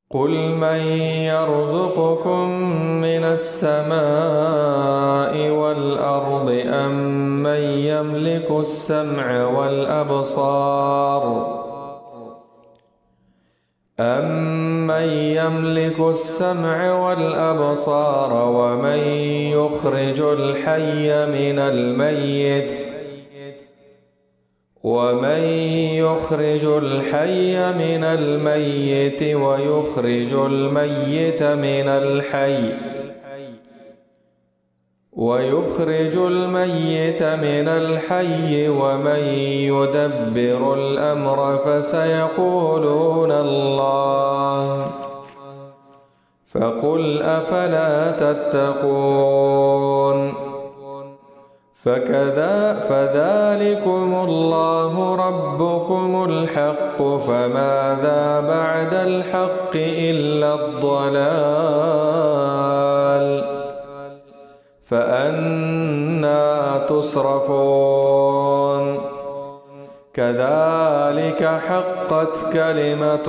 قل من يرزقكم من السماء والأرض أمن يملك السمع والأبصار ومن يخرج الحي من الميت ويخرج الميت من الحي ومن يدبر الأمر فسيقولون الله فقل أفلا تتقون فذلكم الله ربكم الحق فماذا بعد الحق إلا الضلال فأنى تصرفون كذلك حقت كلمة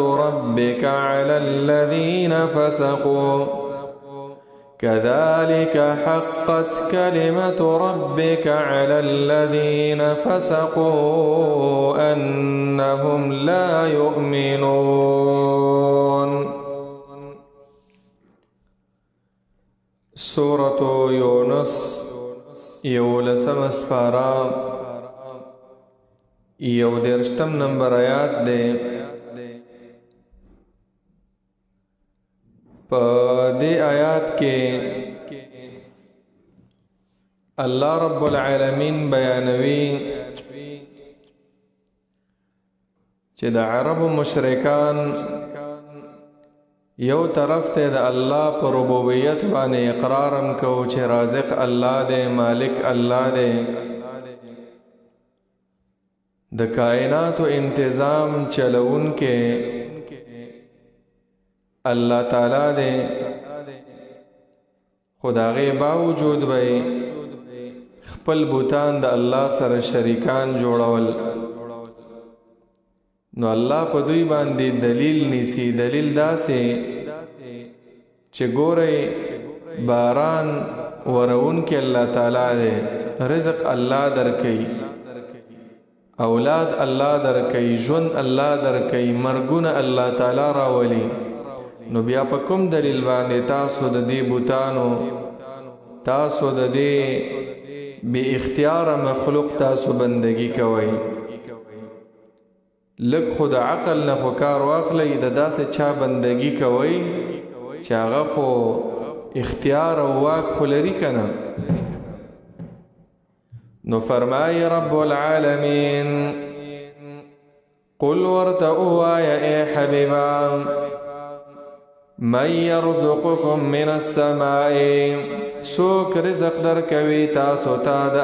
ربك على الذين فسقوا أنهم لا يؤمنون. سورة يونس یولسم سپارہ یو دیرشتم نمبر آیات دے. پا دے آیات کے اللہ رب العالمین بیانوی چه دا عرب مشرکان یو طرف تے دا اللہ پر ربوبیت بانے اقرارم کو چه رازق اللہ دے، مالک اللہ دے، دا کائنات و انتظام چلون کے اللہ تعالی دے، خدا غی باوجود بھئی خپل بوتان دا اللہ سر شریکان جوڑول. نو اللہ پا دوی باندی دلیل نیسی، دلیل دا سے چه گورے باران ورون کے اللہ تعالی دے، رزق اللہ در کئی، اولاد اللہ در کئی، جون اللہ در کئی، مرگون اللہ تعالی راولی. نو بیا پا کم دلیل باندی تاسو دا دی بوتانو، تاسو دا دی بی اختیار مخلوق تاسو بندگی کوئی. لگ خود عقل نخو کار واخلی دا دا سے چا بندگی کوئی چاگا خو اختیار و واک خلری کنا. نو فرمائی رب العالمین قل ورتعو آیا اے حبیبا من یرزقکم من السماء سوک رزق در کوي تاسو تا د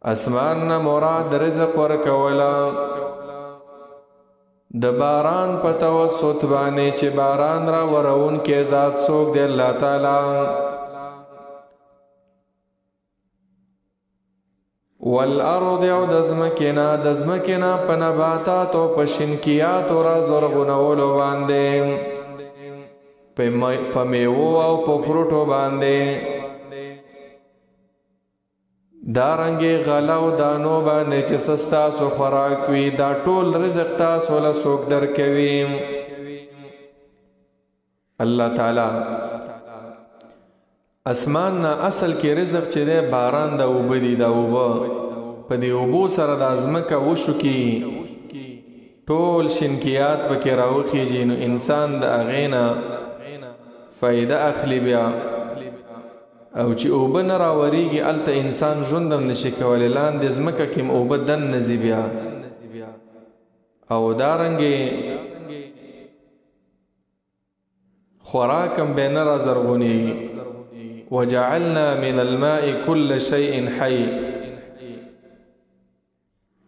اسمان نا مراد رزق ورکولا د باران په توسط باندې چې باران را ورون کې ذات سوک دی الله تعالی. والارض او دزمکنا په نباتات او په شنکیات را زرغونولو باندې، په میوو او په فروټو باندې، دارنګې غلو دانو باندې چې ستاسو خوراک وي، دا ټول رزق تاسو له څوک درکوي؟ الله تعالی. اسمان نه اصل کې رزق چې دی باران د اوبه دي، دا اوبه په دې اوبو سره د ځمکه وشو کې ټول شنکیات پکې راوخیږي، نو انسان د هغې نه فائدہ اخلی بیا. او چې اوبه نه راوریږي هلته انسان ژوند هم نشي کولی، لاندې ځمکه کې اوبه دن نځي بیا. او دارنګې خوراک هم بیا نه رازرغونېږي. وجعلنا من الماء كل شيء حي.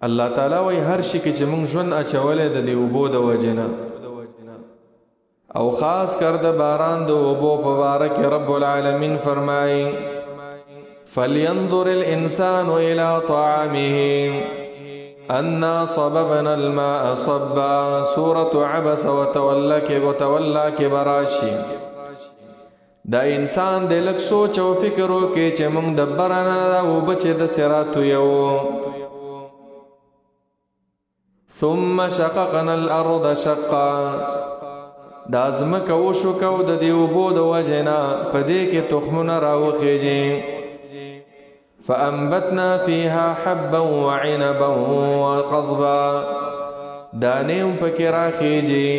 الله تعالی وی هر شي کې چې موږ ژوند اچولی د دې اوبو د وجې نه، او خاص کر د باران د اوبو په باره کې رب العالمین فرمایي فلینظر الانسان الى طعامه انا صببنا الماء صبا. سورة عبس وتولى کې براشي. دا انسان د لک سوچ او فکر وکړي چې موږ د برانه اوبه چې د صراط یو. ثم شققنا الارض شقا. دا ځمکه وشوکو د دې اوبو د وجنا په دې کې تخمونه راوخیږي. فانبتنا فيها حبا وعنبا وقضبا. دانیم پکې راخیږي،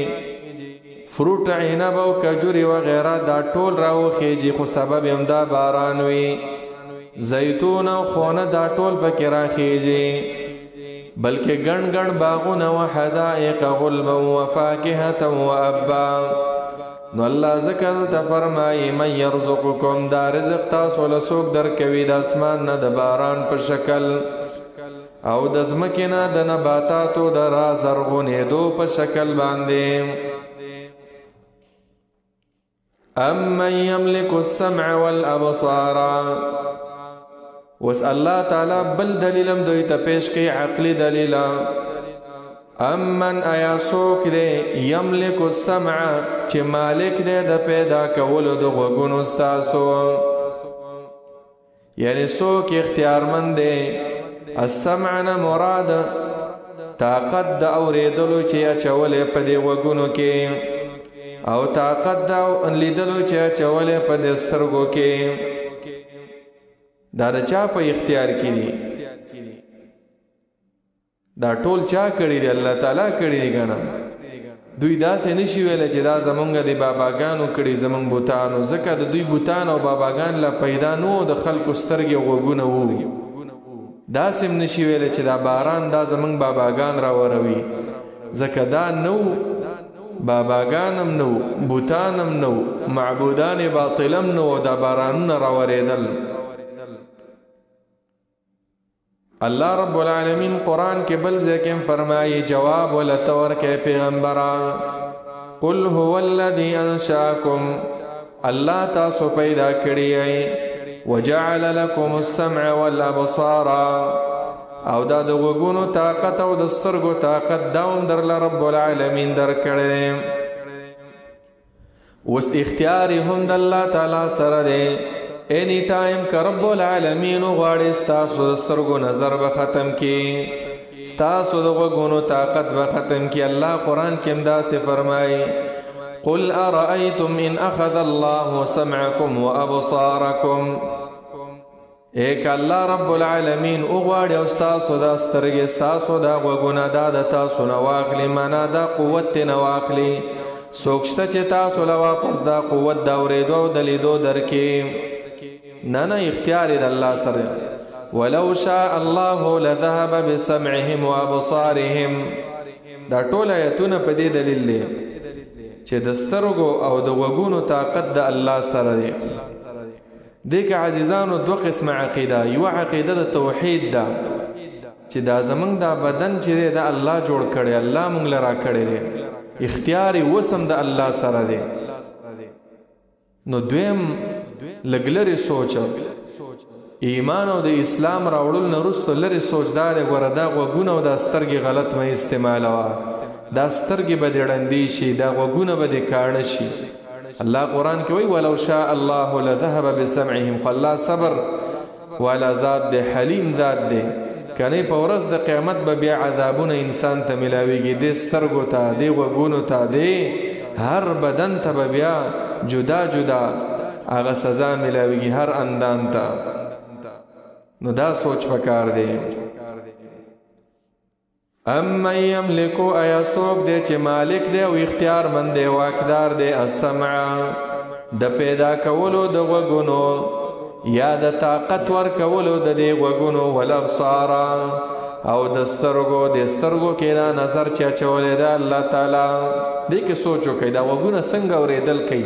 فروټ عنب او کجوري وغیرہ دا ټول راوخیږي، خو سبب هم دا باران وي. زیتون او خونه دا ټول پکې راخیږي، بلکې ګڼ ګڼ باغونه و حدائق غلبا وفاکهة وابا. نو الله ذکر ته فرمایي من يرزقكم، دا رزق تاسو له څوک درکوي د اسمان نه د باران په شکل او د ځمکې نه د نباتاتو د را زرغونېدو په شکل باندې. امن يملك السمع والابصار. وس الله تعالی بل دلیلم دوی ته پیش کوي، عقلی دلیل. امن ایا سوک دے یملک السمع چې مالک دے د پیدا کولو د غوږونو ستاسو، یعنی سوک اختیارمند دے. السمع نه مراد طاقت د اوریدلو چې اچولې په دې غوږونو کې، او طاقت د لیدلو چې اچولې په دې سترګو کې. دا د چا په اختیار کې دي؟ دا ټول چا کړی دی؟ الله تعالی کړی دی کنه. دوی داسې نشي ویل چې دا زمونږ د باباګانو کړي، زمونږ بوتانو، ځکه د دوی بوتان او باباګان لا پیدا نو د خلکو سترګې غوږونه وو. داسې نشي ویل چې دا باران دا زمونږ باباګان را وروي، ځکه دا نو باباګانم نو، بوتانم نو، معبودان باطلم نو، دا بارانونه را وریدل. اللہ رب العالمین قرآن کے بل ذکر فرمائی جواب ولتور کے پیغمبران قل هو الذي انشاکم، اللہ تاسو پیدا کری ای، وجعل لكم السمع والابصار، او دا د غوږونو طاقت او د سترګو طاقت داوم درل رب العالمین در کړي. وس اختیار هم د الله تعالی سره دی. اینی ٹائم کا رب العالمین غواړي ستاسو د سترګو نظر به ختم کی، ستاسو د غوږونو طاقت به ختم کی. الله قرآن کې همداسې فرمایي قل ارأیتم ان اخذ الله سمعکم وابصارکم. ایک الله رب العالمین غواړي او ستاسو د سترګې، ستاسو د غوږونه دا د تاسو نه واخلي، معنا دا قوت نه واخلي. څوک شته چې تاسو له واپس دا قوت د اورېدو او د لیدو درکې؟ نه اختیار د الله سره. ولو شاء الله لذهب بسمعهم وابصارهم. دا ټول آیتونه په دې دلیل دي چې د سترګو او د غوږونو طاقت د الله سره دی. دې کې عزیزانو دوه قسم عقیده، یو عقیده د توحید ده چې دا زمونږ دا بدن چې دی دا الله جوړ کړی، الله مونږ له را کړی دی، اختیار وسم د الله سره دی. نو دویم لګلری سوچ، ایمان او د اسلام راوړل نه وروسته لري سوچ دا دی ګوره دا غوږونه او دا سترګې غلط مه استعمالوه، دا سترګې به دې ړندې شي، دا غوږونه به دې کاڼه شي. الله قرآن کې وایي ولو شاء الله لذهب بسمعهم. خو الله صبر والا ذات دی، حلیم ذات دی. کنه په ورځ د قیامت به بیا عذابونه انسان ته ملاویږي، دې سترګو ته، دې غوږونو ته، دې هر بدن ته به بیا جدا جدا هغه سزا ملاویږي، هر اندام ته. نو دا سوچ پکار دی. امن یملکو، ایا څوک دی چې مالک دی او اختیار مند دی، واکدار دی، السمع د پیدا کولو د غوږونو یا د طاقت ور کولو د دې غوږونو، والابصار او د سترګو کې دا نظر چې اچولی دا الله تعالی. دې کې سوچ وکړئ دا غوږونه څنګه اورېدل کوي.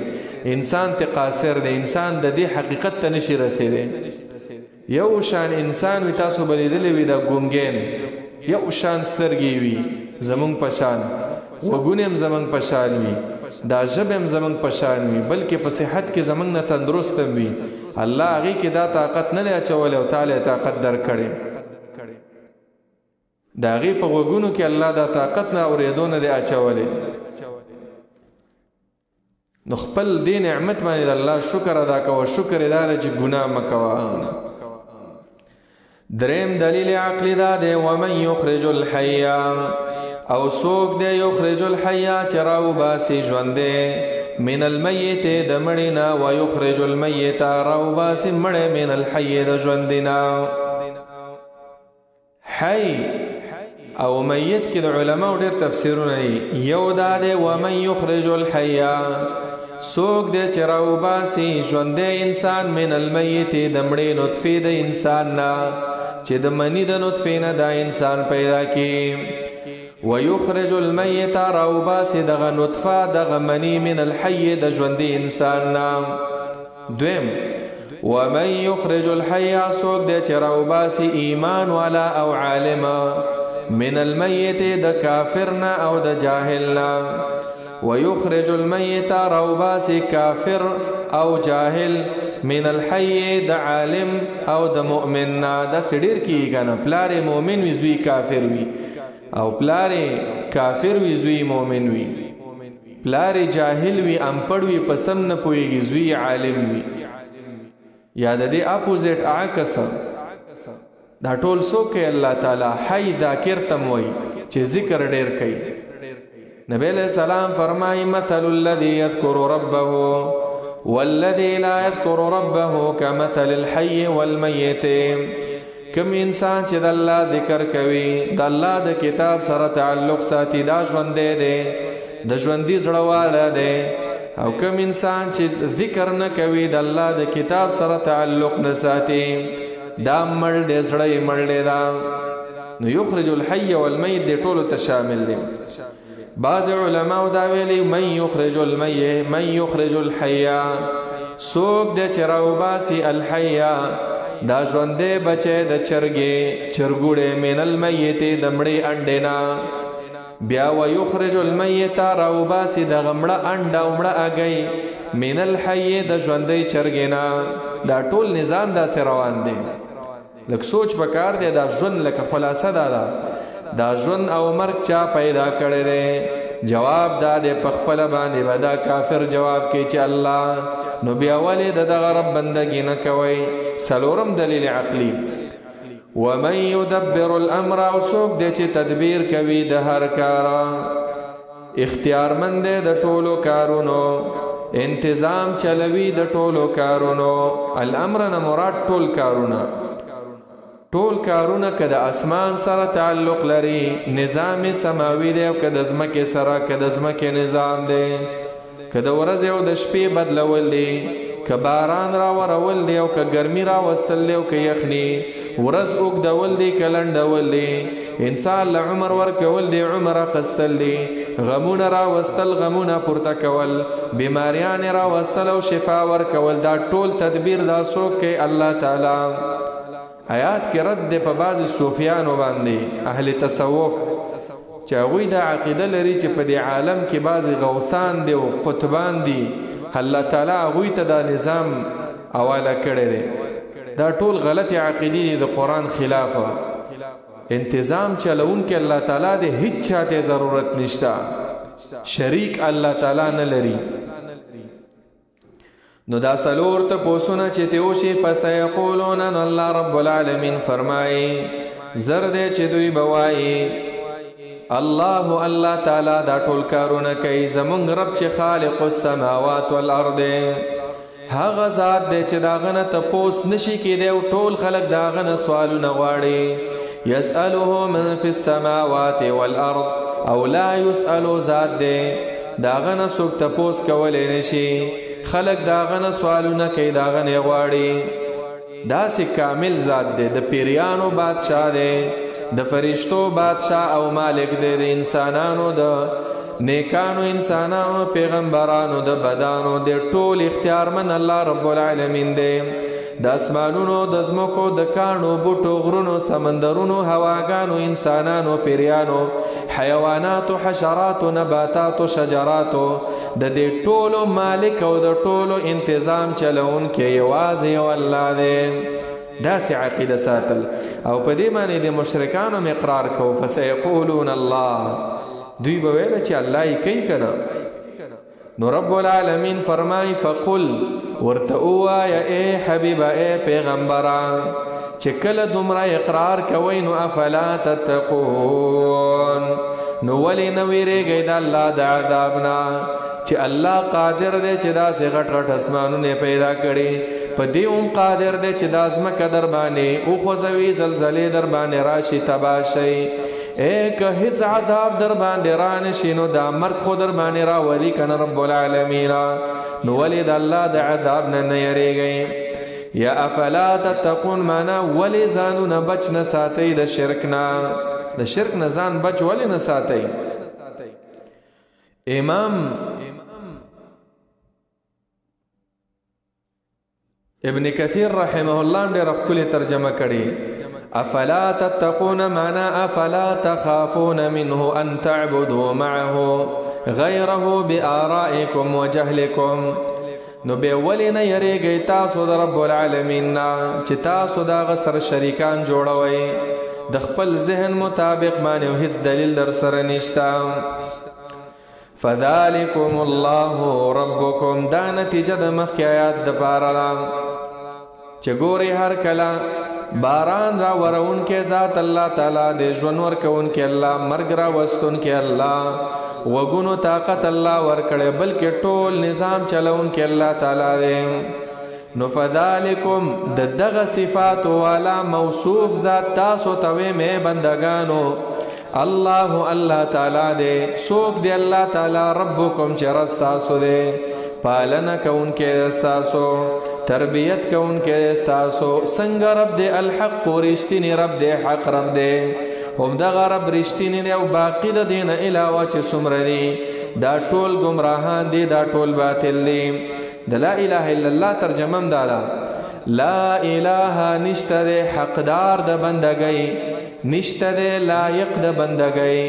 انسان ته قاصر دی، انسان د دې حقیقت ته نشي رسېدی. یو شان انسان وي تاسو به لیدلی وي دا ګونګین، یو شان سترګې وي زمونږ په شان، غوږونه هم زمونږ په شان وي، دا ژبه هم زمونږ په شان وي، بلکې په صحت کې زمونږ نه تندرست هم وي. الله هغې کې دا طاقت نه دی اچولی او تعالی طاقت درکړی. د هغې په غوږونو کې الله دا طاقت نه اورېدو نه دی اچولی. نو خپل دې نعمت باندې د الله شکر ادا کوه. شکر یې دا دی چې ګناه مه کوه. دریم دلیل عقلی دا دی ومن یخرج الحی، او څوک دی یخرج الحی چې راوباسي ژوندی من المیت د مړي نه، ویخرج المیت راوباسي مړی من الحی د ژوندي نه. حی او میت کې د علماو ډېر تفسیرونه دي. یو دا دی ومن یخرج الحی، څوک دی چې راوباسي ژوندی انسان من المیت د مړې نطفې د انسان نه، چې د مني د نطفې نه دا انسان پیدا کی. ويخرج المیت راوباسي دغه نطفه دغه مني من الحي د ژوندي انسان نه. دویم ومن یخرج الحی، څوک دی چې راوباسي ایمان والا او عالم من المیت د کافر نه او د جاهل نه. ويخرج المیت راوباسي کافر او جاهل من الحی د عالم او د مؤمن نه. دا سډیر کیږي کنه، پلار مؤمن وي زوی کافر وي، او پلار کافر وي زوی مؤمن وي، پلار جاهل وي امپړ وي پسم نه پويږي زوی عالم وي. یا د دې اپوزیټ عکس دا ټول څوک الله تعالی حی ذاکر تم وي چې ذکر ډیر کوي. نبی علیہ السلام فرمایي مثل الذي يذكر ربه والذي لا يذكر ربه كمثل الحي والميت. کم انسان چې د الله ذکر کوي، د الله د کتاب سره تعلق ساتي، دا ژوندی دی، د ژوندي زړه والا دی. او کم انسان چې ذکر نه کوي، د الله د کتاب سره تعلق نه ساتي، دا مړ دی، زړه یې مړ دی. دا نو یخرج الحی والمیت دی ټولو ته شامل دی. بعض علماء دا ویلي من یخرج المیت من یخرج الحی، څوک دی چې راوباسي الحی دا ژوندی بچی د چرګې چرګوړې من المیت د مړې انډې نه. بیا ویخرج المیت راوباسي دغه مړه انډه او مړه اګۍ من الحی د ژوندی چرګې نه. دا ټول نظام داسې روان دی. لږ سوچ پکار دی. دا ژوند لکه خلاصه دا ژوند او مرګ چا پیدا کړی دی؟ جواب دا دی په خپله باندې به دا کافر جواب کوي چې الله. نو بیا ولې د دغه رب بندګي نه کوئ؟ څلورم دلیل عقلی ومن یدبر الامر، او څوک دی چې تدبیر کوي د هر کار، اختیارمند دی د ټولو کارونو، انتظام چلوي د ټولو کارونو. الامر نه مراد ټول کارونه. ټول کارونه که د اسمان سره تعلق لري، نظام سماوي دی، او که د ځمکې سره، که د ځمکې نظام دی، که د ورځې او د شپې بدلول دی، که باران را ورول دی، او که ګرمي را وستل دی، او که یخني، ورځ اوږدول دی که لنډول دی، انسان له عمر ورکول دی، عمر اخیستل دی، غمونه را وستل، غمونه پورته کول، بیماریان را وستل او شفا ورکول. دا ټول تدبیر دا څوک کوي؟ الله تعالی. آیات کې رد دی په بعضې صوفیانو باندې، اهل تصوف، چې هغوی دا عقیده لري چې په دې عالم کې بعضې غوثان دی او قطبان دي، الله تعالی هغوی ته دا نظام حواله کړی دی. دا ټول غلط عقیدې دي، د قرآن خلافه. انتظام چلونکي الله تعالی دی، هیڅ چاته ضرورت نشته، شریک الله تعالی نه لري. نو دا څلور تپوسونه چې ته وشي فسیقولون، نو الله رب العالمین فرمایي زر دی چې دوی به وایي الله تعالی دا ټول کارونه کوي. زمونږ رب چې خالق السماوات والارض، هغه ذات دی چې داغه نه تپوس نشي کېدی، او ټول خلک داغه نه سوالونه غواړي. یسأله من فی السماوات والارض، او لا یسألو ذات دی داغه نه څوک تپوس کولی نشي. خلق داغه سوالونه کوي، داغه نه غواړي. داسې کامل ذات دی، د پیریانو بادشاہ دی، د فرشتو بادشاہ او مالک دی، د انسانانو، د نیکانو انسانانو، پیغمبرانو، د بدانو، د ټول اختیارمن الله رب العالمین دی. د اسمانونو، د ځمکو، د کاڼو، بوټو، غرونو، سمندرونو، هواګانو، انسانانو، پیریانو، حیواناتو، حشراتو، نباتاتو، شجراتو، د دې ټولو مالک او د ټولو انتظام چلونکی یوازې یو الله دی. داسې عقیده ساتل او په دې باندې د مشرکانو اقرار کو فسيقولون الله دوی به ویل چې الله یې کوي کنه نو رب العالمین فرمای فقل ورته ووایه اے حبیبه اے پیغمبره چې کله دومره اقرار کوئ نو افلا تتقون نو ولې نه ویریږئ د الله د عذاب نه چې الله قادر دی چې داسې غټ غټ اسمانونه پیدا کړي په دې هم قادر دی چې دا ځمکه در باندې وخوځوي زلزلې در باندې راشي تباه شي که هیڅ عذاب در باندې رانشي نو دا مرګ خو در باندې راولي کنه رب العالمین نو ولې د الله د عذاب نه نه یریږئ یا افلا تتقون معنا ولې ځانونه بچ نه ساتئ د شرک نه د شرک نه ځان بچ ولې نه ساتئ امام ابن کثیر رحمه الله ډېره ښکلې ترجمه کړې افلا تتقون معنا افلا تخافون منه ان تعبدوا معه غيره بآرائكم وجهلكم نو به ولې نه یریږئ تاسو د رب العالمین نه چې تاسو د هغه سره شریکان جوړوئ د خپل ذهن مطابق باندې هیڅ دلیل در سره نشته فذلكم الله ربكم دا نتیجه د مخکې آیات دپاره چې ګورئ هر کله باران را ورونکې ذات الله تعالی د ژوند ورکوونکې الله مرګ را وستونکې الله وګونو طاقت الله ورکړی بلکې ټول نظام چلونکې الله تعالی دی نو فذلکم د دغه صفاتو والا موصوف ذات تاسو ته ویمې بندګانو الله تعالی دی څوک دی الله تعالی ربکم چې رب ستاسو دی پالنه کوونکی ستاسو تربیت کوونکی ستاسو څنګه رب دی الحق رښتینی رب دی حق رب دی همدغه رب رښتینی دی او باقي د دې نه علاوه چې څومره دي دا ټول ګمراهان دي دا ټول باطل دي د لا اله الا الله ترجمه هم دا ده لا اله نشته دی حقدار د بندګۍ نشته دی لایق د بندګۍ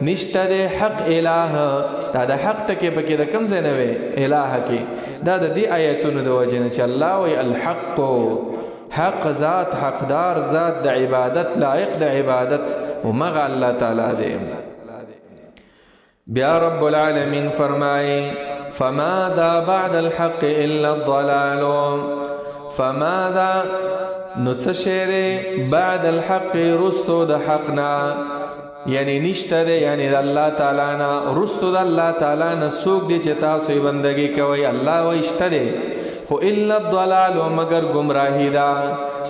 نشته دی حق الہ دا د حق ټکی پکې د کوم ځای نه وی الہ کې دا د دې آیتونو د وجې نه چې الله وی الحق حق ذات حقدار ذات د عبادت لایق د عبادت ومغه الله تعالی دی بیا رب العالمین فرمایي فماذا بعد الحق الا الضلال فماذا نتشری بعد الحق رستو د حقنا یعنی نشته دی یعنی د الله تعالی نه رستو د الله تعالی نه څوک دی چې تاسو یې بندګي کوئ الله وایي شته دی خو الا الضلال مگر گمراهی دا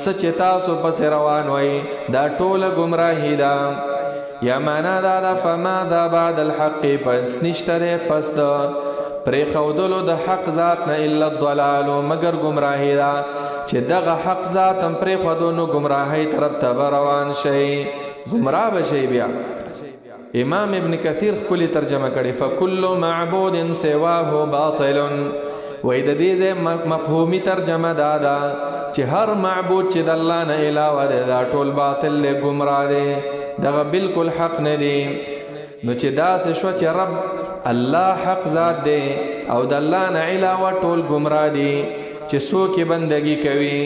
سچ تاسو پس روان وای دا ټوله گمراهی دا یا معنا دا فماذا بعد الحق پس نشته پس دا پرې خودلو د حق ذات نه الا الضلال مگر گمراهی دا چې دغه حق ذات هم پرې خودو نو گمراهی طرف ته روان شي گمراه بشي بیا امام ابن کثیر خپل ترجمه کړي فکل معبود سواه باطل وای د دې مفهومی ترجمه دا چې هر معبود چې د الله نه علاوه دی دا ټول باطل دی گمراه دی دغه بالکل حق نه دی نو چې داسې شو چې رب الله حق ذات دی او د الله نه علاوه ټول گمراه دي چې څوک بندگی کوي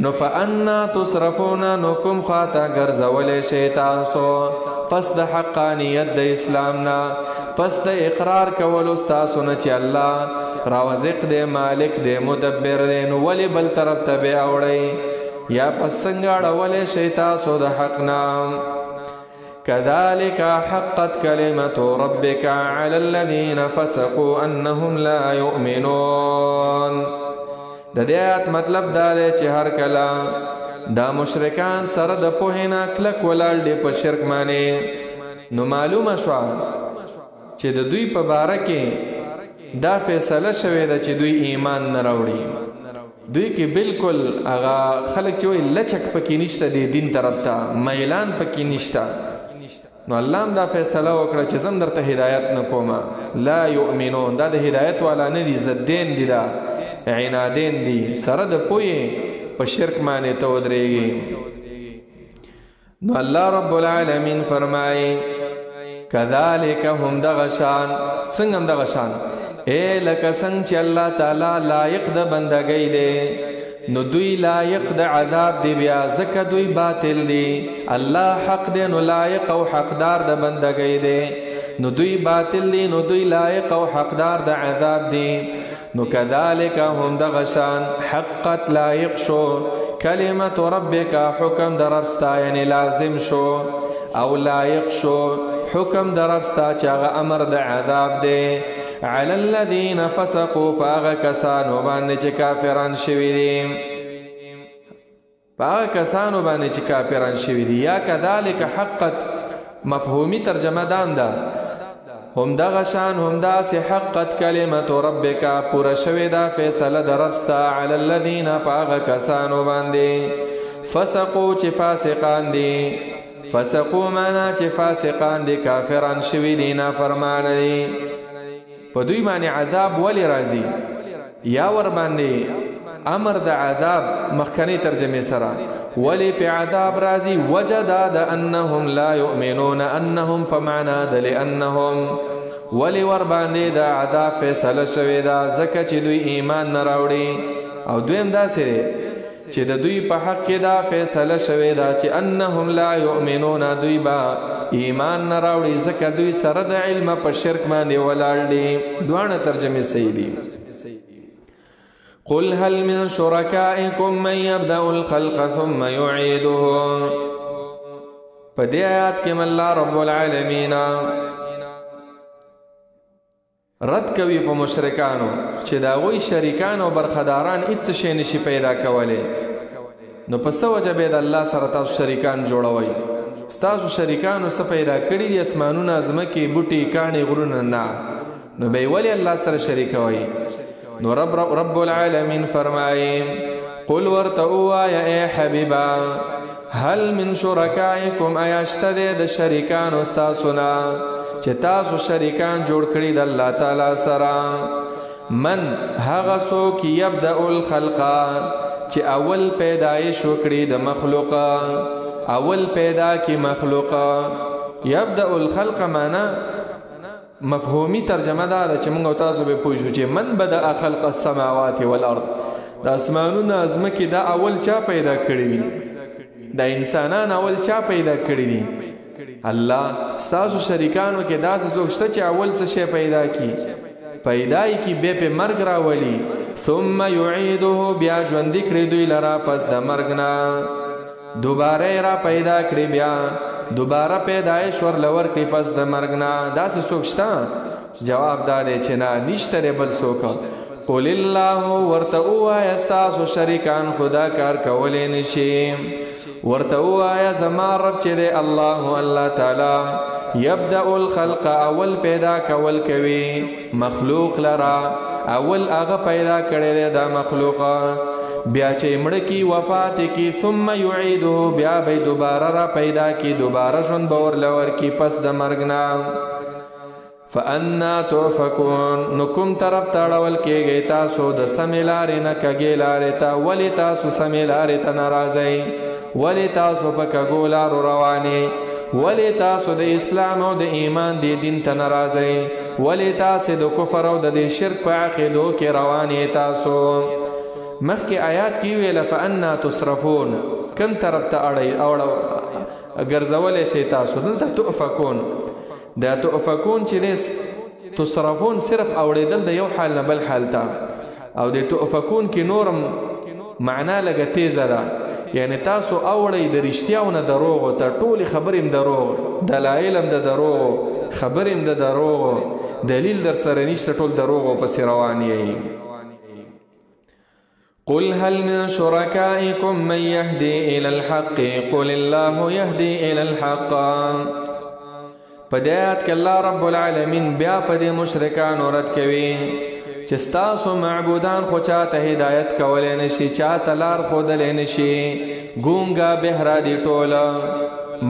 نو فانا تصرفون نو کوم خاطا ګرځولې شي تاسو پس د حقانیت د اسلام نه پس د اقرار کولو تاسو نه چې الله رازق دی مالک دی مدبر دی نو ولی بل طرف ته به اوړی یا پس څنګه اړولې شي تاسو د حق نه كذلك حقت كلمة ربك على الذين فسقوا أنهم لا يؤمنون د دې آیت مطلب دا دی چې هر کله دا مشرکان سره د پوهینا کلک ولاړ دي په شرک باندې نو معلومه شو چې د دوی په باره کې دا فیصله شوې ده چې دوی ایمان نه راوړي دوی کې بالکل هغه خلک چې وایي لچک پکې نشته دی دین طرف ته میلان پکې نشته نو الله هم دا فیصله وکړه چې زم درته هدایت نه کومه لا یؤمنون دا د هدایت والا نه دي ضدین دي دا عنادین دي سره د پوهې په شرک باندې ته ودرېږي نو الله رب العالمین فرمایي کذالک هم دغه شان څنګه هم دغه شان لکه څنګه چې الله تعالی لایق د بندګۍ دی نو دوی لایق د عذاب دی بیا ځکه دوی باطل دی الله حق دی نو لایق او حقدار د بندګۍ دی نو دوی باطل دی نو دوی لایق او حقدار د عذاب دی نو کذالک هم دغه شان حقت لایق شو کلمت ربک حکم در رب ستا یعنی لازم شو او لایق شو حکم در رب ستا چې هغه امر د عذاب دی علی الذین فسقوا پاغه کسانو باندې چې کافران شوي دي پاغه کسانو باندې چې کافران شوي دي یا کذالک حقت مفهومی ترجمه دام ده هم دغه شان هم داسې حقت کلمت ربک پوره شوې ده فیصله د رب ستا علی الذین پاغه کسانو باندې فسقوا چې فاسقان دي فسقوا معنا چې فاسقان دي کافران شوي دي نافرمانه دي په دوی باندې عذاب ولی راځي یا ور باندې امر د عذاب مخکنی ترجمه سره ولی په عذاب راځي وجدا د انهم لا يؤمنون انهم فمعنا د لانهم ولی ور باندې د عذاب فیصله شوی دا ځکه چې دوی ایمان نه راوړي او دویم داسې چې د دوی په حق کې دا فیصله شوی دا چې انهم لا يؤمنون دوی با ایمان نه راوړي ځکه دوی سره د علم په شرک باندې ولاړ دي دوانه ترجمه صحیح دي قل هل من شركائكم من يبدأ الخلق ثم يعيده په دې آیات کې الله رب العالمین رد کوي په مشرکانو چې دا غوي شریکان او برخداران هیڅ شي نشي پیدا کولای نو پس وجه به د الله سره تاسو شریکان جوړوي تاسو شریکانو څه پیدا کړی دي اسمانونه ازمکه بوټي کاني غرونه نه نو به ولی الله سره شریکوي نو رب العالمین فرمایي قل ورتوا یا ای حبیبا هل من شرکائکم ایاشتد د شریکان استاسنا چې تاسو شریکان جوړ کړی د الله تعالی سره من هغه څوک یبدأ الخلق چې اول پیدایش وکړي د مخلوق اول پیدا کی مخلوق یبدأ الخلق معنا مفهومی ترجمه دا چې موږ تاسو به پوښتنه چې من بدأ خلق السماوات والارض د اسمانونو ازمکه دا اول چا پیدا کړی د انسانان اول چا پیدا کړی دي الله تاسو شریکانو کې دا څه شته چې اول څه شی پیدا کی پیدای کی به په مرګ راولي ثم يعيده بیا ژوند کړي دوی لرا پس د مرګ نه دوباره را پیدا کړي بیا دوباره پیدایش ور لور کړي پس د مرګ نه دا څه شته جواب دا دی چې نه نشته بل څوک قل الله ورته وایا تاسو شریکان خدا کار کولای نشي ورته وایا زما رب چې دی الله تعالی یبدأ الخلق اول پیدا کول کوي مخلوق لرا اول هغه پیدا کړي دا مخلوق بیا چې مړ کی وفات کی ثم يعيده بیا به دوباره را پیدا کی دوباره ژوند باور لور کی پس د مرګ نه فانا توفكون نکم طرف تاړول کېږي تاسو د سمیلارې نه کګې لارې ته ولی تاسو سمیلارې ته ناراضئ ولی تاسو په کګو لارو روانې ولی تاسو د اسلام او د ایمان د دین ته ناراضئ ولی تاسو د کفر او د شرک په عقیدو کې روانې تاسو مخکې آیات کې ویل فانا تصرفون کم طرف ته اړئ ګرځولې شي تاسو دلته تؤفكون دا تؤفكون چې دې تصرفون صرف اوریدل د یو حال نه بل حال ته او د تؤفكون کې نورم معنا لګه تیزه ده یعنی تاسو اوړی د رښتیاونه دروغ ته ټول خبریم دروغ دلایل هم د دروغ خبریم د دروغ دلیل در سره نشته ټول دروغ په روان یې قل هل من شركائكم من يهدي الى الحق قل الله يهدي الى الحق پدیات کې الله رب العالمین بیا پدې مشرکان رد کوي چې تاسو معبودان خو چاته هدایت کولای نشي چاته لار خودلای نشي ګونګا بهرا دی ټوله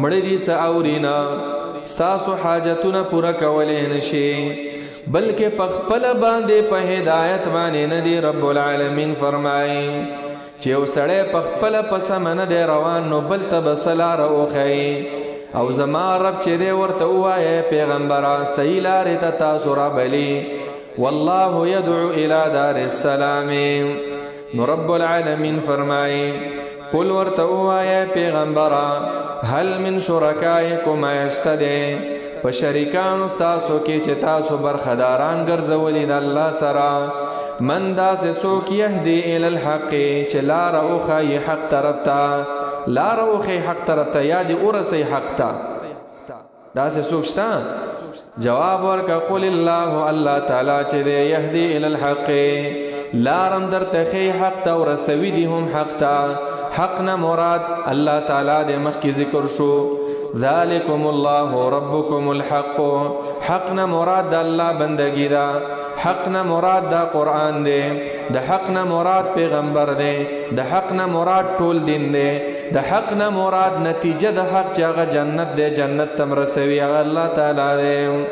مړ دي ساورینا تاسو حاجتونه پورا کولای نشي بلکې په خپل باندې په هدایت باندې نه دی رب العالمین فرمایي چې وسړی په خپل پس من دی روان نو بل ته بسلار اوخی او زما رب چې دی ورته وایي پیغمبره صحیح لارې ته تاسو را بلی والله يدعو الى دار السلام نو رب العالمین فرمائی قل ورته ووایه پیغمبره هل من شرکائکم ایشته دی په شریکانو ستاسو کې چې تاسو برخداران ګرځولي د الله سره من داسې څوک یهدي الی الحق چې لاره وښایي حق طرف ته لاره وښایي حق طرف ته یا دې ورسوي حق ته داسې څوک شته جواب ورکړه قل الله الله تعالی چې دی یهدي الی الحق لارم درته ښیي حق ته ورسوي دي هم حق ته حق نه مراد الله تعالی د مخکې ذکر شو ذالکم الله ربکم الحق حق نه مراد د الله بندگی دا حق نه مراد دا قرآن دی د حق نه مراد پیغمبر دی د حق نه مراد ټول دین دی د حق نه مراد نتیجه د حق چې هغه جنت دی جنت تم رسوي هغه الله تعالی دی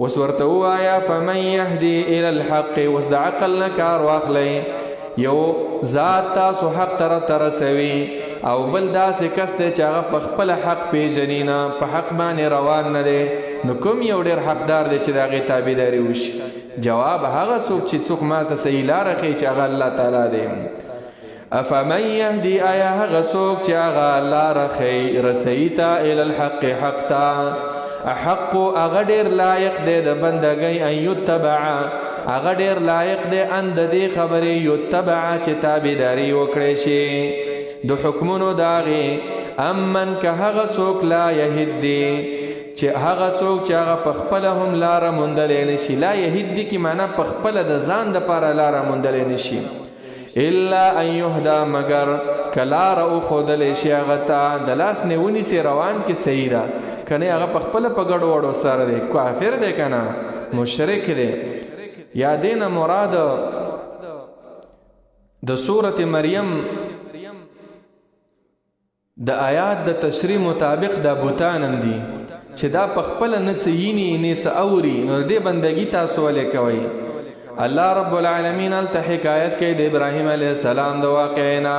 اوس ورته ووایه فمن یهدي الی الحق اوس د عقل نه کار واخلئ یو ذات تاسو حق ته رسوي او بل داسې کس دی چې هغه په خپل حق پیژني نه په حق باندې روان نه دی نو کوم یو ډېر حقدار دی چې د هغې تابعداري وشي جواب هغه څوک چې څوک ماته صحیح لاره ښیي چې هغه الله تعالی دی افمن یهدي آیا هغه څوک چې هغه لاره ښیي رسوي ته الی الحق حق ته احق هغه ډېر لایق دی د بندګۍ ان یتبع هغه ډېر لایق دی ان د دې خبرې یتبع چې تابعداري وکړی شي د حکمونو د هغې امن که هغه څوک لا یهدي چې هغه څوک چې هغه په خپله هم لاره موندلی نشي لا یهدي کې معنا په خپله د ځان دپاره لاره موندلی نشي الا ان یهدا مگر که لاره وښودلی شي هغه ته د لاس نه ونیسي روان کې صحیح ده که نه هغه په خپله په ګډو وډو سره دی کافر دی که نه مشرک دی یا دین مراد د سورت مریم د آیات د تشریح مطابق د بوتانم دي چې دا په خپل نه څه ییني نه څه اوري نو دې بندګي تاسو ولې کوئ الله رب العالمین هلته حکایت کوي د ابراهیم علیه السلام د واقعې نه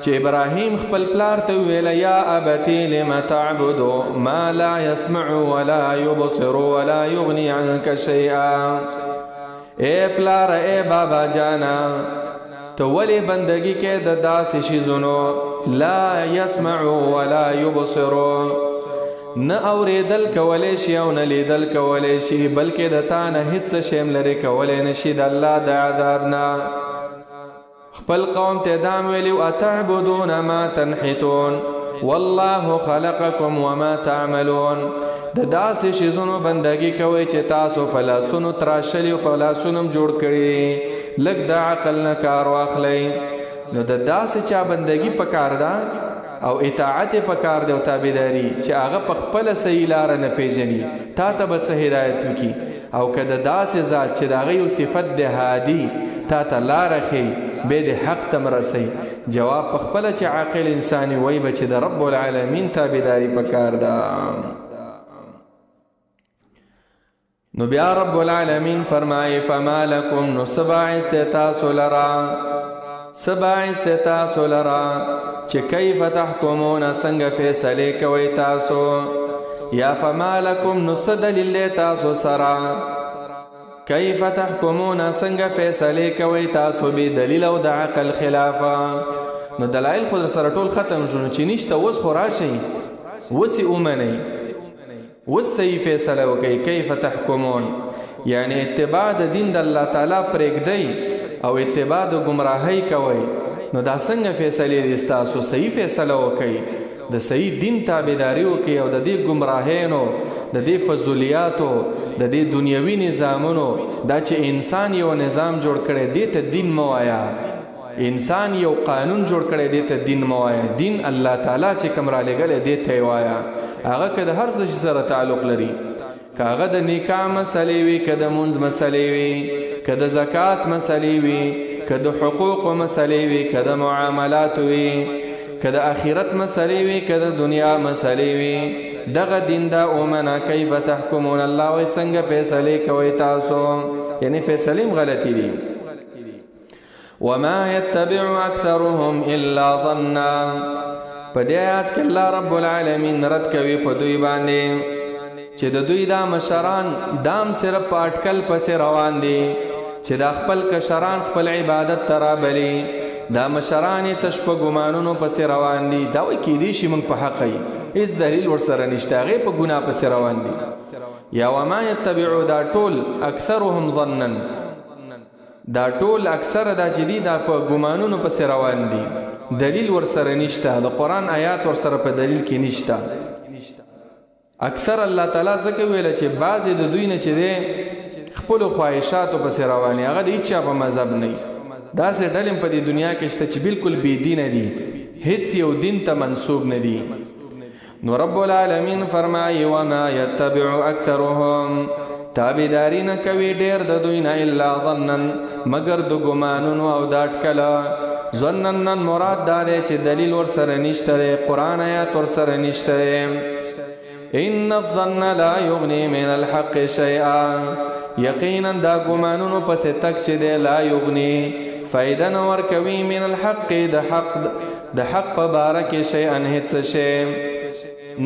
چې ابراهیم خپل پلار ته ویل یا ابتی لم تعبد ما لا يسمع ولا يبصر ولا يغني عنك شيئا اے پلار اے بابا جانا تو ولی بندگی کې د داسې شیزونو لا يسمع ولا يبصر نه اوریدل کولی شي او نه لیدل کولی شي بلکې د تا نه هیڅ شی هم لرې کولی نشي د الله د عذاب نه خپل قوم ته دا ویلي اتعبدون ما تنحتون والله خلقکم وما تعملون د داسې شیزونو بندگی کوئ چې تاسو په لاسونو تراشلي او په لاسونو جوړ کړي لږ د عقل نه کار واخلئ نو د داسې چا بندگی پکار ده او اطاعت پکار ده او تابعداري چې هغه په خپله صحیح لاره نه پیژني تا ته به څه هدایت وکړي او که د داسې ذات چې د هغه یو صفت د هادي تا ته لاره ښیي بیا د حق ته مرسئ جواب په خپله چې عاقل انساني وایي به چې د رب العالمین تابعداري پکار ده نو بیا رب العالمین فرمایي فما لکم نو سبا استتاسو لرا سبا استتاسو لرا چې کیف تحکمون څنګه فیصلې کوئ تاسو یا فما لکم نو څه دلیل دی تاسو سره کیف تحکمون څنګه فیصلې کوئ تاسو بې دلیل او د عقل خلافه نو دلایل خو در سره ټول ختم شو چې نشته اوس خو راشئ اوس یې ومنئ اوس صحیح فیصله وکړئ کیف تحکمون یعنی اتباع د دین د الله تعالی پرېږدئ او اتباع د ګمراهۍ کوئ نو دا څنګه فیصلې دي ستاسو صحیح فیصله وکړئ د صحیح دین تابعداري وکړئ او د دې ګمراهیانو د دې فضولیاتو د دې دنیوي نظامونو دا چې انسان یو نظام جوړ کړی دې ته دین مه وایه انسان یو قانون جوړ کړی دې ته دین مه وایه دین الله تعالی چې کوم رالیږلی دې ته یې وایه هغه که د هر څه سره تعلق لري که هغه د نکاح مسلې وي که د مونځ مسلې وي که د زکات مسلې وي که د حقوقو مسلې وي که د معاملاتو وي که د آخرت مسلې وي که د دنیا مسلې وي دغه دین دا اومنه کیف تحکمون الله وایي څنګه فیصلې کوئ تاسو یعنی فیصلې هم غلطې دي وما يتبع اکثرهم الا ظنا په دې آیات کې الله رب العالمین رد کوي په دوی باندې چې د دوی دا مشران دام صرف په اټکل پسې روان دي چې دا خپل کشران خپل عبادت ته رابلي، دا مشران یې تش په ګمانونو پسې روان دي، دا وایي کیدای شي موږ په حق یو، هېڅ دلیل ورسره نشته، هغې په ګناه پسې روان دي. یا وما یتبعو دا ټول اکثرهم ظنا، دا ټول اکثره دا چې دي دا په ګمانونو پسې روان دي، دلیل ورسره نشته، د قرآن آیات ورسره په دلیل کې نشته. اکثر الله تعالی ځکه ویله چې بعضې د دوی نه چې دی خپلو خواهشاتو پسې رواني، هغه د هېڅ چا په مذهب نه وي. داسې ډلې په دې دنیا کې شته چې بالکل بې دینه دي، هیڅ یو دین ته منسوب نه دي. نو رب العالمین فرمایي وما یتبع اکثرهم، تابعداري نه کوي ډېر د دوی نه الا ظنا، مگر د ګمانونو او د اټکله. ظنا مراد دا دی چې دلیل ورسره نشته دی، قرآن آیات ورسره نشته دی. ان الظن لا یغني من الحق شیئا، یقینا دا ګمانونو پسې تک چې دی لا یغني فایده نه ورکوي من الحق د حق په باره کې شیئا هېڅ شی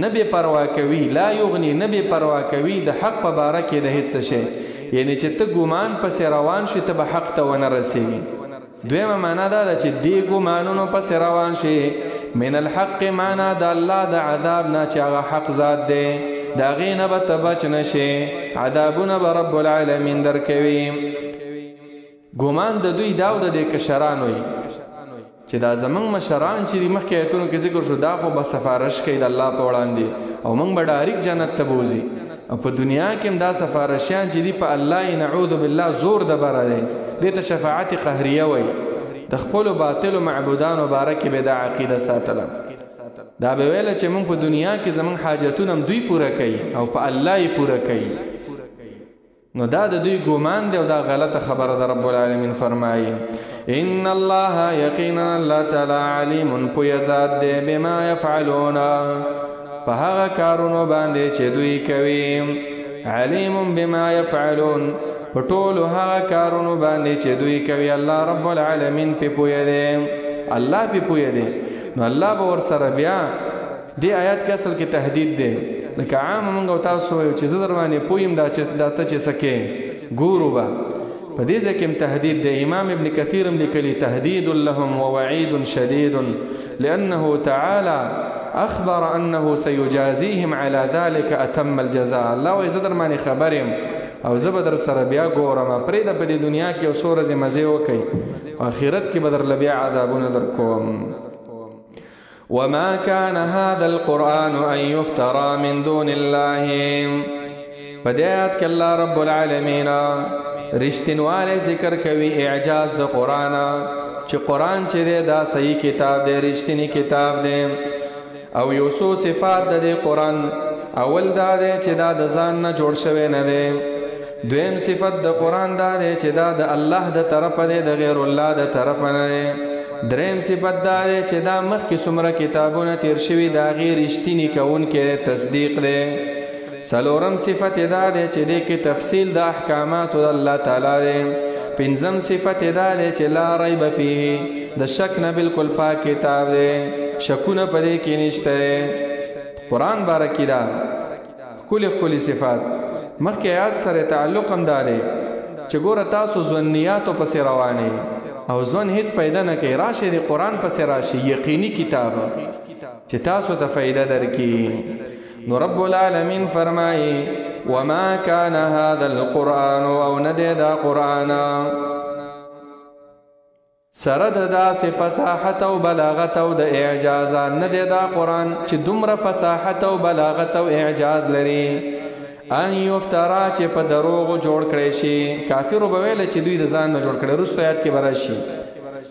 نه بې پروا کوي، لا یغني نه بې پروا کوي د حق په باره کې د هېڅ شی، یعنی چې ته ګمان پسې روان شي ته به حق ته ونه رسېږي. دویمه معنا دا ده چې دې ګمانونو پسې روان شي، من الحق معنا د الله د عذاب نه چې هغه حق ذات دی، د هغې نه به ته بچ نه شي، عذابونه به رب العالمین درکوي. ګمان د دوی دا او د دې کشرانو وي چې دا زمونږ مشران چې دي مخکې ایتونو کې ذکر شو، دا خو به سفارش کوي د الله په وړاندې او موږ به ډایرک جنت ته بوځي. او په دنیا کې هم دا سفارشیان چې دي په الله نعوذ بالله زور د بره دی، دې ته شفاعت قهریه وایي. د خپلو باطلو معبودانو باره کې به دا عقیده ساتله، دا به ویله چې موږ په دنیا کې زمونږ حاجتونه هم دوی پوره کوي او په الله یې پوره کوي. نو دا د دوی ګمان دی او دا غلطه خبره ده. رب العالمین فرمایي ان الله یقینا الله تعالی علیم پویه ذات دی بما یفعلون، په هغه کارونو باندې چې دوی کوي. علیم بما یفعلون، په ټولو هغه کارونو باندې چې دوی کوي الله رب العالمین پې پویه دی، الله پې پویه دی. نو الله به ورسره بیا دې آیات کې اصل کې تهدید دی، لکه عام موږ او تاسو وایو چې زه در باندې پویم دا ته چې څه کې ګورو به، په دې ځای کې هم تهدید دی. امام ابن کثیر هم لیکلي تهدید لهم ووعید شدید لأنه تعالی اخبر انه سيجازيهم على ذلك اتم الجزاء. الله وایي زه در باندې خبر یم او زه به در سره بیا ګورم، پرېږده په دې دنیا کې یو څو ورځې مزې وکئ، آخرت کې به درله بیا عذابونه در کوم. وما كان هذا القرآن أن يفترى من دون الله، بدأت كالله رب العالمين رشتنوال ذکر کوي اعجاز د قرآن، چې قرآن چې دی دا صحیح کتاب دی، رشتنی کتاب دی. او یو څو صفات د دې قرآن، اول دا دی چې دا د ځان نه جوړ شوی نه دی. دویم صفت د قرآن دا دی چې دا د الله د طرفه دی، د غیر الله د طرفه نه دی. دریم صفت دا دی چې دا مخکې څومره کتابونه تیر شوي د هغې رښتیني کوونکی تصدیق دی. څلورم صفت دا دی چې دې کې تفصیل د احکاماتو د الله تعالی دی. پنځم صفت دا دی چې لا ریب فیه، د شک نه بالکل پاک کتاب دی، شکونه په دې کې نشته دی. قرآن باره کې دا ښکلي ښکلي صفات. مخکې آیات سره تعلق هم دا دی چې ګوره تاسو ظنیاتو پسې روانې او ځوان هیڅ پیدا نه کوي، راشي د قرآن پسې راشي، یقیني کتاب چې تاسو ته فایده درکړي. نو رب العالمین فرمایي وما كان هذا القرآن، او نه دی دا قرآن سره د داسې فصاحت او بلاغت او د اعجاز، نه دی دا قرآن چې دومره فصاحت او بلاغت او اعجاز لري ان یفترا چې په دروغو جوړ کړی شي. کافرو به ویل چې دوی د ځان نه جوړ کړی، وروسته آیات کې به راشي.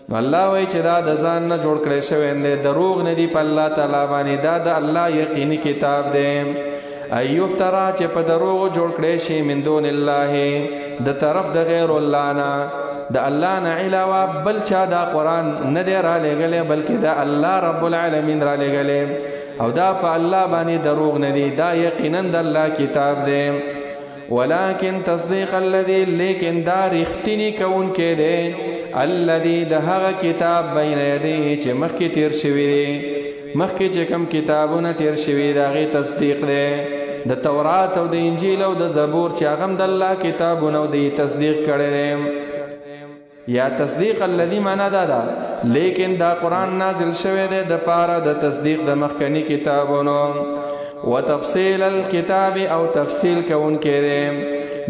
نو الله وایي چې دا د ځان نه جوړ کړی شوی دی، دروغ نه دی په الله تعالی باندې، دا د الله یقیني کتاب دی. ان یفترا چې په دروغو جوړ کړی شي من دون الله، د طرف د غیر الله نه، د الله نه علاوه بل چا دا قرآن نه دی را لېږلی، بلکې دا الله رب العالمین را لېږلی، او دا په الله باندې دروغ نه دی، دا یقینا د الله کتاب دی. ولكن تصدیق الذي، لیکن دا رښتینی کوونکی دی، الذي د هغه کتاب بین یدیه چې مخکې تیر شوي دی، مخکې چې کوم کتابونه تیر شوي د هغې تصدیق دی، د تورات او د انجیل او د زبور چې هغه هم د الله کتابونه او د تصدیق کړی دی. یا تصدیق الذی معنا دا لیکن دا قرآن نازل شوی دی د پاره د تصدیق د مخکنی کتابونو وتفصیل الکتاب او تفصیل کوونکی دی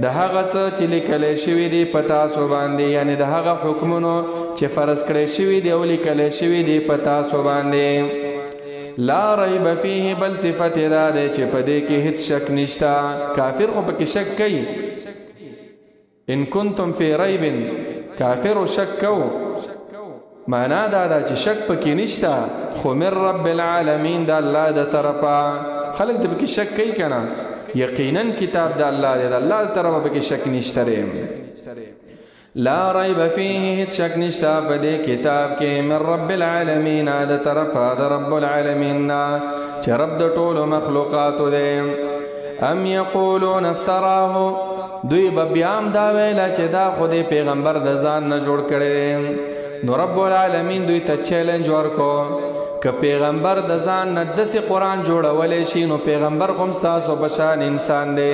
د هغه څه چې لیکل شوي دي په تاسو باندې، یعنی د هغه حکمونو چې فرض کړی شوي دي او لیکل شوي دي په تاسو باندې. لا ریب فیه، بل صفت دا دی چې په دې کې هیڅ شک نشته. کافر خو پکې شک کوي، ان کنتم فی ریب، کافر شک کو، معنا دا دا چې شک پکې نشته، خو من رب العالمین د الله د طرفه. خلک د پکې شک کوي کنه، یقینا کتاب د الله دی، د الله د طرفه پکې شک نشته. لا ریب فیه، هیڅ شک نشته په دې کتاب کې، من رب العالمین د طرفه د رب العالمین چې رب د ټولو مخلوقاتو دی. ام یقولون افتراه، دوی به بیا هم دا ویله چې دا خو د پیغمبر د ځان نه جوړ کړی. نو رب العالمین دوی ته چیلنج ورکو، که پیغمبر د ځان نه داسې قرآن جوړولی شي نو پیغمبر خو هم ستاسو په شان انسان دی،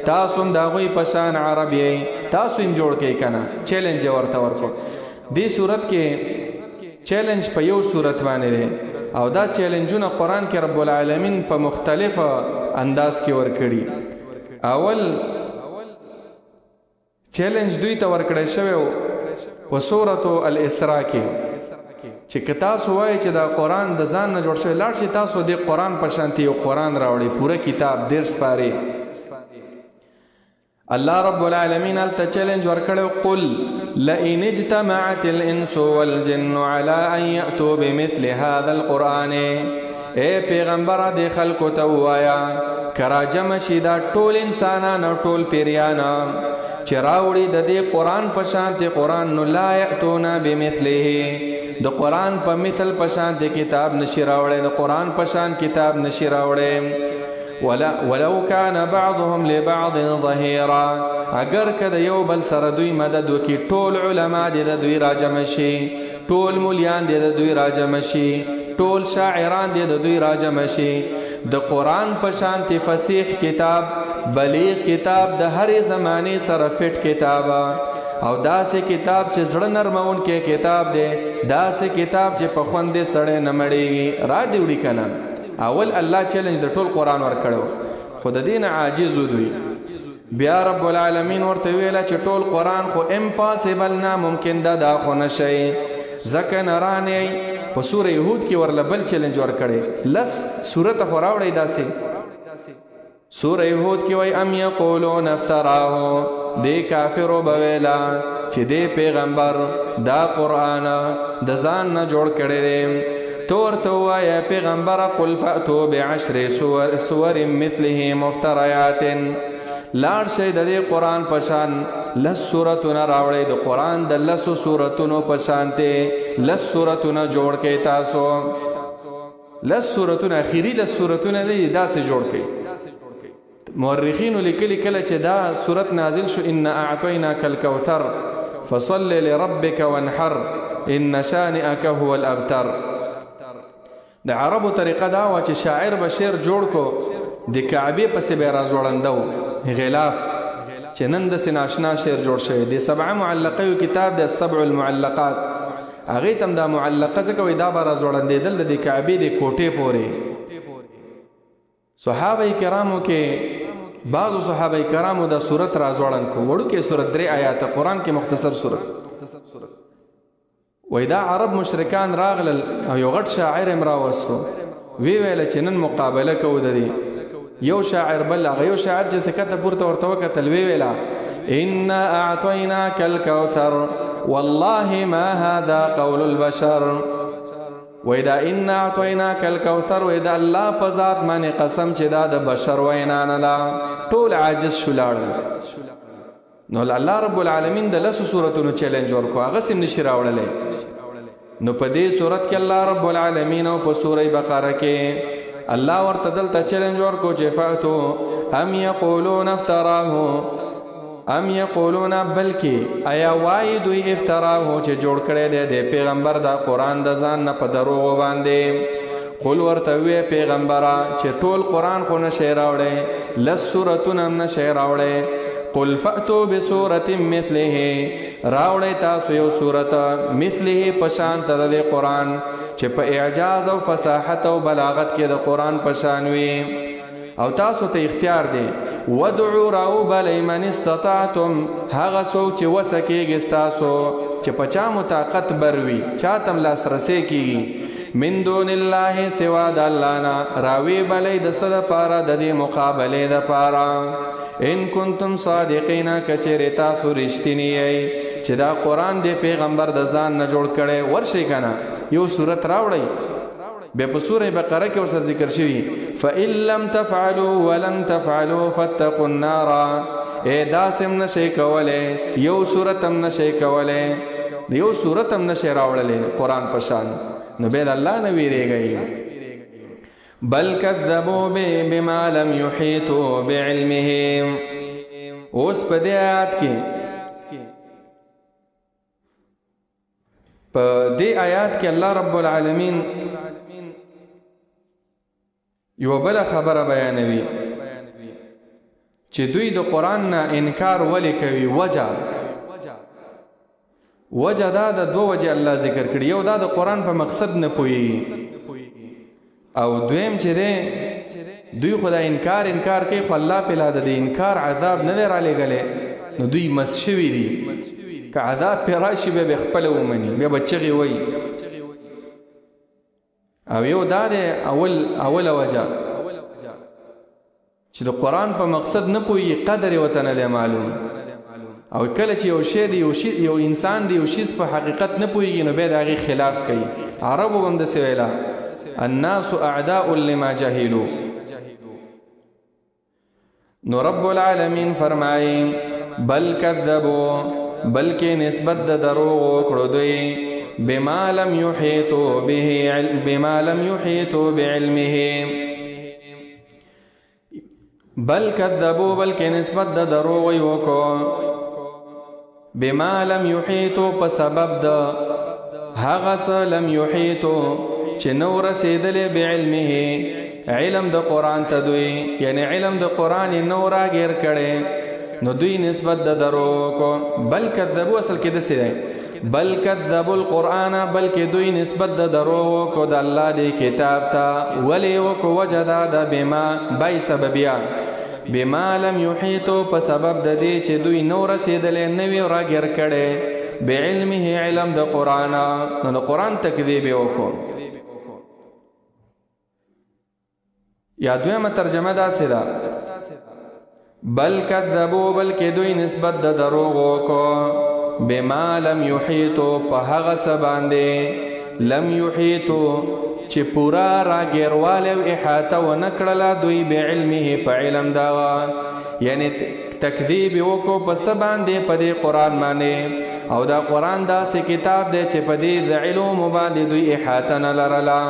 تاسو هم د هغوی په شان عرب یې، تاسو هم جوړ کړئ که نه. چیلنج یې ورته ورکو. دې صورت کې چیلنج په یو صورت باندې دی، او دا چیلنجونه قرآن کې رب العالمین په مختلف انداز کې ورکړي. اول چیلنج دوی ته ورکړی شوی په سورة الاسراء کې، چې که تاسو وایئ چې دا قرآن د ځان نه جوړ شوی، لاړ شئ تاسو دې قرآن په شانتي یو قرآن راوړئ، پوره کتاب 10 سپارې. الله رب العالمین هلته چیلنج ورکړی، قل لئن اجتمعت الانس والجن على ان یأتوا بمثل هذا القرآن. اے پیغمبره دې خلکو ته ووایه که راجمع شي دا ټول انسانان او ټول پیریان چې راوړي د دې قرآن په شانتي قرآن، نو لا یأتون بمثله، د قرآن په مثل په شانتي کتاب نشي راوړی، د قرآن په شان کتاب نشي راوړی. ولو کان بعضهم لبعض ظهیرا، اگر که د یو بل سره دوی مدد وکړي، ټول علما دې د دوی راجمع شي، ټول مولیان دې د دوی راجمع شي، ټول شاعران دې د دوی راجمع شي، د قرآن په شانتي فصیح کتاب، بلیغ کتاب، د هرې زمانې سره فټ کتاب، او داسې کتاب چې زړه نرمون کې کتاب دی، داسې کتاب چې په خوند دې سړی نه مړېږي، را دې وړي که نه. اول الله چیلنج د ټول قرآن ورکړو، خو د دې نه عاجز دوی. بیا رب العالمین ورته ویله چې ټول قرآن خو امپاسبل، ناممکن ده، دا خو نشئ. ځکه نه رانئ په سوره یهود کې ورله بل چیلنج ورکړی، لس سورته خو راوړئ داسې. سوره یهود کې وایي ام یقولون افتراه، دې کافرو به ویله چې دې پیغمبر دا قرآن د ځان نه جوړ کړی دی. تو ورته ووایه پیغمبره قل فأتوا بعشر سور مثله مفتریات، لاړ شئ د دې قرآن په شان 10 سورتونه راوړئ، د قرآن د 10 سورتونو په شانتې 10 سورتونه جوړ کړئ. تاسو 10 سورتونه، اخیری 10 سورتونه دی داسې جوړ کړئ. مورخینو لیکلي کله چې دا سورت نازل شو، ان اعطیناک الکوثر فصل لربک وانحر ان شانئک هو الابتر. د عربو طریقه دا و چې شاعر به شعر جوړ کو، د کعبې پسې به راځوړندو غلاف، چې نن داسې ناشنا شعر جوړ شوی. د 7 معلقه یو کتاب د 7 المعلقات، هغې ته هم دا معلقه ځکه وایي دا به راځوړندېدل د کعبې د کوټې پورې. صحابه کرامو کې بعضو صحابه کرامو دا صورت راځوړند کو، وړوکې صورت 3 آیاته، قرآن کې مختصر صورت. وای دا عرب مشرکان راغلل او یو غټ شاعر هم راوستو، وی ویله چې نن مقابله کوو د دې. یو شاعر بل، هغه یو شاعر چې سکته پورته ورته وکتل، وی ویله انا اعطیناک الکوثر والله ما هذا قول البشر. وای دا انا اعطیناک الکوثر، وای دا الله په ذات باندې قسم چې دا د بشر وینا نه ده. ټول عاجز شو لاړل. نو الله رب العالمین د 10 سورتونو چیلنج ورکو، هغه سم نشي راوړلی. نو په دې صورت کې الله رب العالمین او په سوره بقره کې الله ورته دلته چیلنج ورکو چې فاتو ام یقولون افتراه، ام یقولون بلکې آیا وایي دوی افتراه چې جوړ کړی دی د پیغمبر دا قرآن د ځان نه په دروغو باندې. قل ورته وی پیغمبره چې ټول قرآن خو نشئ راوړی، 10 سورتونه هم نشئ راوړی. قل فأتو بسورة مثله راوړی تاسو یو سورت مثله پشان ته د قرآن چې په اعجاز او فصاحت او بلاغت کې د قرآن پشان وي او تاسو ته اختیار دی ودعو راو بلی من استطاعتم هغه څوک چې وسه کېږي ستاسو چې په چا مطاقت بروي چا تم لاسرسی کېږي من دون الله سوا د الله نه راوی بلی د څه دپاره د دې مقابلې دپاره ان کنتم صادقین کچېرې تاسو رښتیني یئ چې دا قرآن دی پیغمبر د ځان نه جوړ کړی ورشئ که نه یو صورت راوړئ بیا په سوره بقره کې ورسره ذکر شوي فإن لم تفعلوا ولن تفعلوا فاتقوا النار داسې هم نشئ کولی یو صورت هم نشئ کولی یو صورت هم نشئ راوړلی قرآن په شان نو بیا د الله نه ویرېږئ بل کذبوا بما لم يحيطوا بعلمه اوس په دې آیات کې په دې آیات کې الله رب العالمین یو بل خبره بیانوي چې دوی د قرآن نه انکار ولې کوي وجه دا د دو وجه الله ذکر کړي یو دا د قرآن په مقصد نه پوهیږي او دویم چې دی دوی خو دا انکار کوي خو الله په لا د انکار عذاب نه دی رالیږلی نو دوی مس شوي دي که عذاب پې راشي بیا به خپله ومني بیا به چغې وایي او یو دا دی اوله وجه چې د قرآن په مقصد نه پوهیږي قدر یې ورته نه دی معلوم او کله چې یو شی دی یو انسان دی یو شیز په حقیقت نه پوهیږي نو بیا د هغې خلاف کوي عربو هم داسې ویله الناس اعداء لما جهلوا نو رب العالمین فرمایي بل کذبوا بلکې نسبت د دروغ وکړو دوی بما لم يحيطوا بعلمه بل کذبوا بلکې نسبت د دروغ وکړو بما لم يحيطوا په سبب د هغه څه لم يحيطوا چې نو رسېدلې بعلمه علم د قرآن ته دوی یعنی علم د قرآن یې نو راګیر کړی نو دوی نسبت د دروغ وکړو بل کذبوا اصل کې داسې دی بل کذبوا القرآن بلکې دوی نسبت د دروغ وکړو د الله دې کتاب ته ولې وکړو وجه دا ده بما بای سببیه بما لم يحيطوا په سبب د دې چې دوی نو رسېدلی نه وي راګیر کړی بعلمه علم د قرآن نو د قرآن تکذیب یې وکړو یا دویمه ترجمه داسې ده بل کذبوا بلکې دوی نسبت د دروغ وکړو بما لم يحيطوا په هغه څه باندې لم يحيطوا چې پورا راګیروالی او احاطه ونه کړله دوی بعلمه په علم دغه یعنی تکذیب یې وکړو په څه باندې په دې قرآن باندې او دا قرآن داسې کتاب دی چې په دې د علومو باندې دوی احاطه نه لرله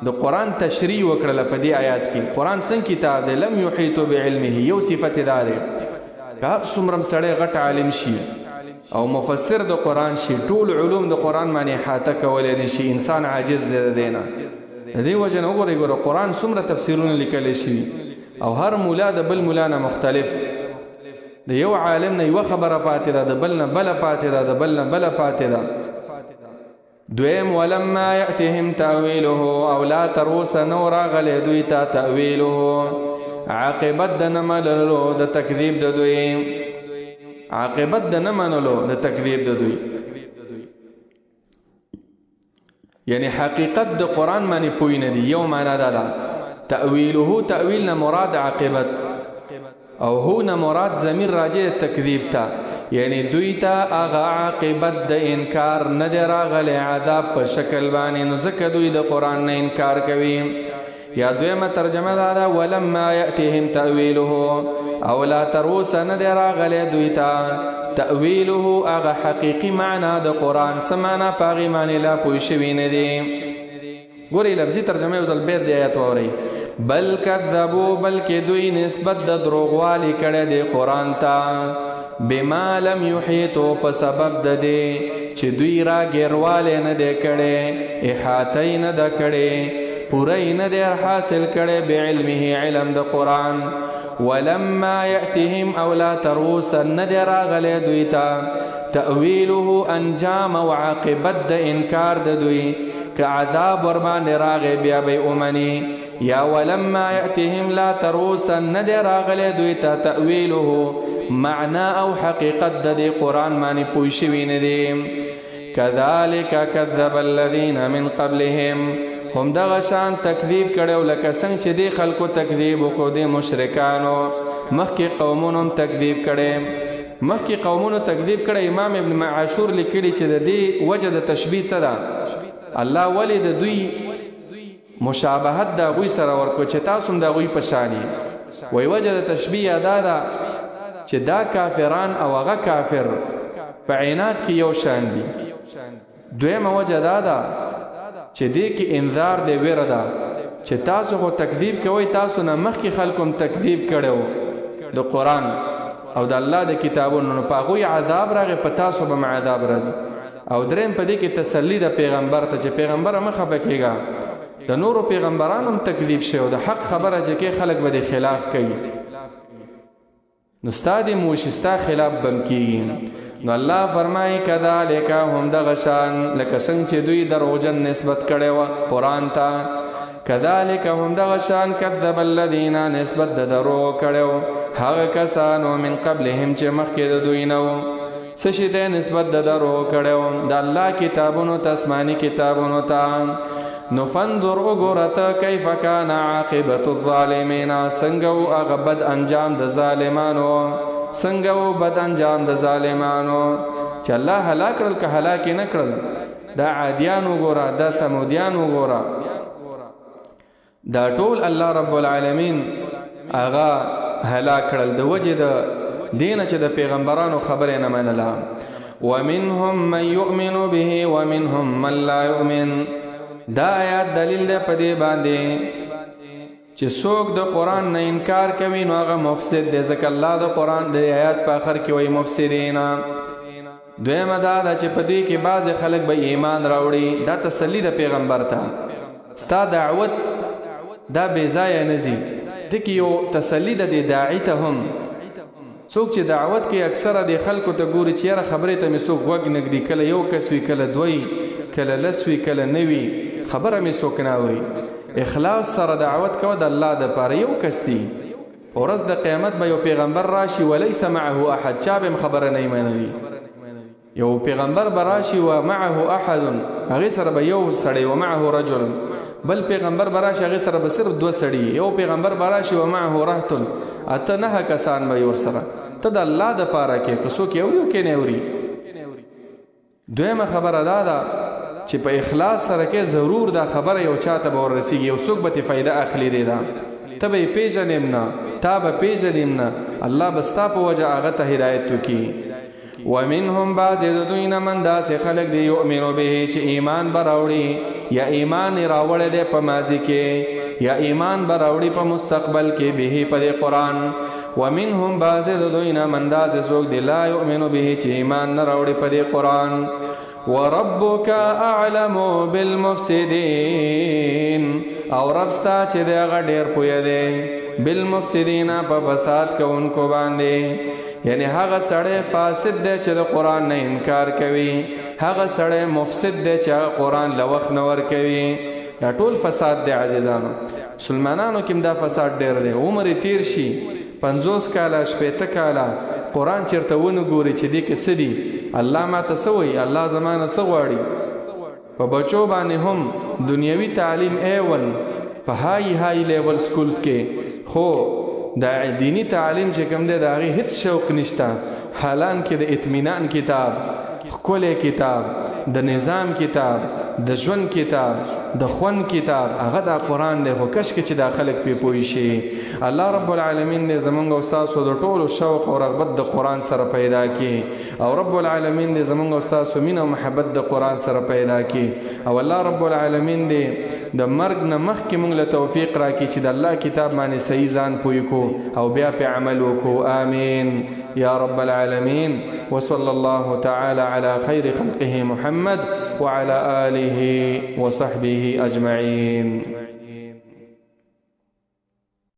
د قرآن تشریح وکړله په دې آیات کې قرآن څنګه کتاب دی لم يحيطوا بعلمه یو صفت یې دا دی که هر څومره سړی غټ عالم شي او مفسر د قرآن شي ټول علوم د قرآن باندې احاطه کولی نه شي انسان عاجز دی د دې نه د دې وجه نه وګورئ قرآن څومره تفسیرونه لیکلی شوي او هر مولا د بل مولا نه مختلف د یو عالم نه یوه خبره پاتې ده د بل نه بله پاتې ده د بل نه بله پاتې ده دویم ولما یأتهم تأویله او لا تر اوسه نو راغلی دوی ته تأویله عاقبت د نه منلو د تکذیب د دوی عاقبت د نه منلو د تکذیب د دوی یعنی حقیقت د قرآن باندې پوی نه دي یو معنا دا ده تأویله تأویل نه مراد عاقبت او هو نه مراد ضمیر راجع تکذیب ته یعنی دوی ته هغه عاقبت د انکار نه دی راغلی عذاب په شکل باندې نو ځکه دوی د قرآن نه انکار کوي یا دویمه ترجمه دا ده ولما یأتهم تأویله او لا تر اوسه نه دی راغلی دوی ته تأویله هغه حقیقي معنا د قرآن څه معنا په هغې معنې لا پوه شوي نه دي ګورئ لفظي ترجمه یو ځل بېر د آیت واورئ بل کذبو بلکې دوی نسبت د دروغوالي کړی دی قرآن ته بما لم يحيطوا په سبب د دې چې دوی راګیروالی نه دی کړی احاطه یې نه ده کړې پوره یې نه دی حاصل کړی بعلمه علم د قرآن ولما يأتهم او لا تروسا ندر غلی دویتا تأویله انجام و عاقبت د انکار د دوی که عذاب وربان راغی بیا بی امنی یا ولما یأتهم لا تروسا ندر غلی دویتا تأویله معنا او حقیقت د قرآن مانی پوشوی ندیم كذلك كذب الذين من قبلهم هم دغه شان تکذیب کړو لکه څنګه چې دی خلکو تکذیب وکړو د مشرکانو مخکې قومونو تکذیب کړي مخکې قومونو تکذیب کړي امام ابن عاشور لیکلی چې د دې وجه د تشبیه څه ده الله ولی د دوی مشابهت د غوی سره ورکو چې تاسو د غوی په شانی وای وجه د تشبیه ادا ده چې دا کافران او هغه کافر په عینات کې یو شان دي دویمه وجه دا ده چې دې کې انذار دی ویره ده چې تاسو خو تکذیب کوئ تاسو نه مخکې خلکو هم تکذیب کړو د قرآن او د الله د کتابونو نو په هغوی عذاب راغی په تاسو به عذاب راځي او دریم په دې کې تسلی د پیغمبر ته چې پیغمبر مه خفه کېږه د نورو پیغمبرانو هم تکذیب شوی او د حق خبره چې کې خلک به د خلاف کوي نو ستا د موشستا خلاف بم کېږي نو الله فرمایي کذالک هم دغه شان لکه څنګه چې دوی دروغجن نسبت کړی وه قرآن ته کذالک هم دغه شان کذب الذین نسبت د دروغ کړی هغه کسانو من قبلهم چې مخکې د دوی نه وو څه شي دی نسبت د دروغ کړی د الله کتابونو ته آسماني کتابونو ته نو فانظر وګوره ته کیف کان عاقبت الظالمین څنګه و هغه بد انجام د ظالمانو څنګه و بد انجام د ظالمانو چې الله هلاک کړل که هلاک نه کړل دا عادیان وګوره دا ثمودیان وګوره دا ټول الله رب العالمین هغه هلاک کړل د وجې د دینه چې د پیغمبرانو خبرې نه منله ومنهم من یؤمن به ومنهم من لا یؤمن دا آیات دلیل ده په دې باندې چې څوک د قرآن نه انکار کوي نو هغه مفسد دی ځکه الله د قرآن د آیات په آخر کې وایي مفسدین دویمه دا ده چې په دې کې بعضې خلک به ایمان راوړي دا تسلی د پیغمبر ته ستا دعوت دا بې ځایه نه ځي دې کې یو تسلی ده د داعي ته هم څوک چې دعوت کې اکثره د خلکو ته ګوري چې یاره خبرې ته مې څوک غوږ نږدي کله یو کس وي کله دوی کله لس وي کله نه وي خبره مې څوک نه اوري اخلاص سره دعوت کوه د الله دپاره یو کس دی ورځ د قیامت به یو پیغمبر راشي ولیس معه احد چا به هم خبره نه منوي یو پیغمبر به راشي و معه احد هغې سره به یو سړی و معه رجل بل پیغمبر به راشي هغې سره به صرف دوه سړي یو پیغمبر به راشي و معه رهتن اته نهه کسان به ورسره ته د الله دپاره کې که څوک یې اوري او کې نه اوري دویمه خبره دا ده چې په اخلاص سره کې ضرور دا خبره یو چاته به ورسیږي یو څوک به ترې فایده اخلي دی دا ته به یې پېژنې نه تا به پېژنې نه الله به ستا په وجه هغه ته هدایت وکړي ومنهم بعضې د دوی نه من داسې خلک دی یؤمنو به چې ایمان به راوړي یا ایمان یې راوړی دی په ماضي کې یا ایمان به راوړي په مستقبل کې به په دې قرآن ومنهم بعضې د دوی نه من داسې څوک دی لا یؤمنو به چې ایمان نه راوړي په دې قرآن وربك اعلم بالمفسدين او رب ستا چې دی هغه ډېر پوهه دی بالمفسدین په فساد کوونکو باندې یعنی هغه سړی فاسد دی چې د قرآن نه انکار کوي هغه سړی مفسد دی چې هغه قرآن له وخت نه ورکوي دا ټول فساد دی عزیزانو مسلمانانو کې دا فساد ډېر دی عمر یې تیر شي 50 کاله 80 کاله قرآن چیرته ونه ګوري چې دې کې څه دي الله ماته څه وایي الله زمانه څه غواړي په بچو باندې هم دنیوي تعلیم A1 په های لیول سکولز کې خو دا دینی تعلیم چې کوم دی د هغې هیڅ شوق نشته حالان کې د اطمینان کتاب ښکلی کتاب د نظام کتاب د ژوند کتاب د خوند کتاب هغه دا قرآن دی خو کشکې چې دا خلک پرې پوه شي الله رب العالمین دی زمونږ او ستاسو د ټولو شوق او رغبت د قرآن سره پیدا کړي او رب العالمین دی زمونږ او ستاسو مینه او محبت د قرآن سره پیدا کړي او الله رب العالمین دی د مرګ نه مخکې موږ له توفیق راکړي چې د الله کتاب باندې صحیح ځان پوه کړو او بیا پرې عمل وکړو آمین یا رب العالمین وصلی الله تعالی علی خیر خلقه محمد وعلى آله وصحبه أجمعين.